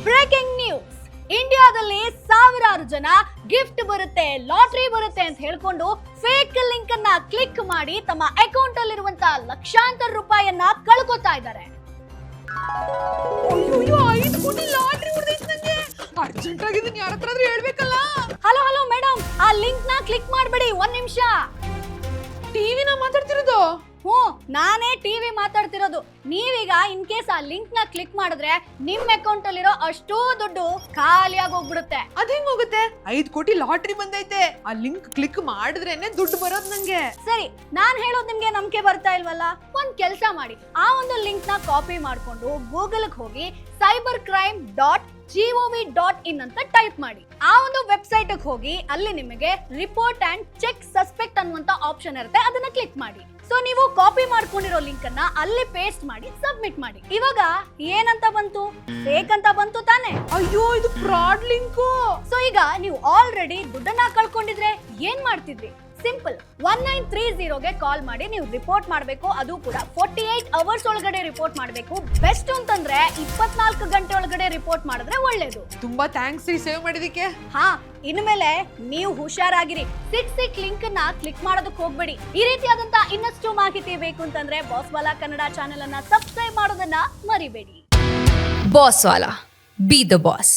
Breaking news, ಇಂಡಿಯಾದಲ್ಲಿ ಸಾವಿರಾರು ಜನ ಗಿಫ್ಟ್ ಬರುತ್ತೆ, ಲಾಟರಿ ಬರುತ್ತೆ ಅಂತ ಹೇಳ್ಕೊಂಡು ಫೇಕ್ ಲಿಂಕ್ ಅನ್ನ ಕ್ಲಿಕ್ ಮಾಡಿ ತಮ್ಮ ಅಕೌಂಟ್ ಅಲ್ಲಿರುವಂತಹ ಲಕ್ಷಾಂತರ ರೂಪಾಯಿಯನ್ನ ಕಳ್ಕೊತಾ ಇದ್ದಾರೆ. ಅರ್ಜೆಂಟ್ ಆಗಿದ್ದೀನಿ, ಯಾರ ಹತ್ರ ಆದ್ರೂ ಹೇಳ್ಬೇಕಲ್ಲ. ಹಲೋ ಮೇಡಮ್, ಆ ಲಿಂಕ್ ನ ಕ್ಲಿಕ್ ಮಾಡ್ಬೇಡಿ, 1 ನಿಮಿಷ. ಟಿವಿನ ಮಾತಾಡ್ತಿರೋದು? ನಾನೇ ಟಿವಿ ಮಾತಾಡ್ತಿರೋದು. ನೀವೀಗ ಇನ್ ಕೇಸ್ ಆ ಲಿಂಕ್ ನ ಕ್ಲಿಕ್ ಮಾಡಿದ್ರೆ ನಿಮ್ ಅಕೌಂಟ್ ಅಲ್ಲಿರೋ ಅಷ್ಟೋ ದುಡ್ಡು ಖಾಲಿಯಾಗಿ ಹೋಗ್ಬಿಡುತ್ತೆ. ಅದ್ ಹೆಂಗ್ ಹೋಗುತ್ತೆ? 5 ಕೋಟಿ ಲಾಟ್ರಿ ಬಂದೈತೆ, ಆ ಲಿಂಕ್ ಕ್ಲಿಕ್ ಮಾಡಿದ್ರೇನೆ ದುಡ್ಡು ಬರೋದ್ ನಂಗೆ. ಸರಿ, ನಾನ್ ಹೇಳೋದ್ ನಿಮ್ಗೆ ನಂಬಿಕೆ ಬರ್ತಾ ಇಲ್ವಲ್ಲ? ಒಂದ್ ಕೆಲ್ಸ ಮಾಡಿ, ಆ ಒಂದು ಲಿಂಕ್ ನ ಕಾಪಿ ಮಾಡ್ಕೊಂಡು ಗೂಗಲ್ ಹೋಗಿ cybercrime.gov.in ಅಂತ ಟೈಪ್ ಮಾಡಿ. ಆ ಒಂದು ವೆಬ್ಸೈಟ್ ಹೋಗಿ ಅಲ್ಲಿ ನಿಮಗೆ ರಿಪೋರ್ಟ್ ಅಂಡ್ ಚೆಕ್ ಸಸ್ಪೆಕ್ಟ್ ಅನ್ನುವಂತ ಆಪ್ಷನ್ ಇರುತ್ತೆ, ಅದನ್ನ ಕ್ಲಿಕ್ ಮಾಡಿ. ಸೊ ನೀವು ಕಾಪಿ ಮಾಡ್ಕೊಂಡಿರೋ ಲಿಂಕ್ ಅನ್ನ ಅಲ್ಲಿ ಪೇಸ್ಟ್ ಮಾಡಿ ಸಬ್ಮಿಟ್ ಮಾಡಿ. ಇವಾಗ ಏನಂತ ಬಂತು? ಫೇಕ್ ಅಂತ ಬಂತು ತಾನೆ? ಅಯ್ಯೋ, ಇದು ಫ್ರಾಡ್ ಲಿಂಕು. ಸೊ ಈಗ ನೀವು ಆಲ್ರೆಡಿ ದುಡ್ಡನ್ನ ಕಳ್ಕೊಂಡಿದ್ರೆ ಏನ್ ಮಾಡ್ತಿದ್ರಿ? ಸಿಂಪಲ್, 1930ಗೆ ಕಾಲ್ ಮಾಡಿ ನೀವು ರಿಪೋರ್ಟ್ ಮಾಡಬೇಕು. ಅದು ಕೂಡ 48 ಅವರ್ಸ್ ಒಳಗಡೆ ರಿಪೋರ್ಟ್ ಮಾಡಬೇಕು. ಬೆಸ್ಟ್ ಅಂತಂದ್ರೆ 24 ಗಂಟೆ ಒಳಗಡೆ ರಿಪೋರ್ಟ್ ಮಾಡಿದ್ರೆ ಒಳ್ಳೇದು. ತುಂಬಾ ಥ್ಯಾಂಕ್ಸ್ ರೀ ಸೇವ್ ಮಾಡಿದಕ್ಕೆ. ಇನ್ಮೇಲೆ ನೀವು ಹುಷಾರಾಗಿರಿ, ಸಿಕ್ ಲಿಂಕ್ ನ ಕ್ಲಿಕ್ ಮಾಡೋದಕ್ಕೆ ಹೋಗ್ಬೇಡಿ. ಈ ರೀತಿಯಾದಂತ ಇನ್ನಷ್ಟು ಮಾಹಿತಿ ಬೇಕು ಅಂತಂದ್ರೆ ಬಾಸ್ವಾಲಾ ಕನ್ನಡ ಚಾನೆಲ್ ಅನ್ನ ಸಬ್ಸ್ಕ್ರೈಬ್ ಮಾಡೋದನ್ನ ಮರಿಬೇಡಿ. ಬಾಸ್ವಾಲಾ, ಬಿ ದ ಬಾಸ್.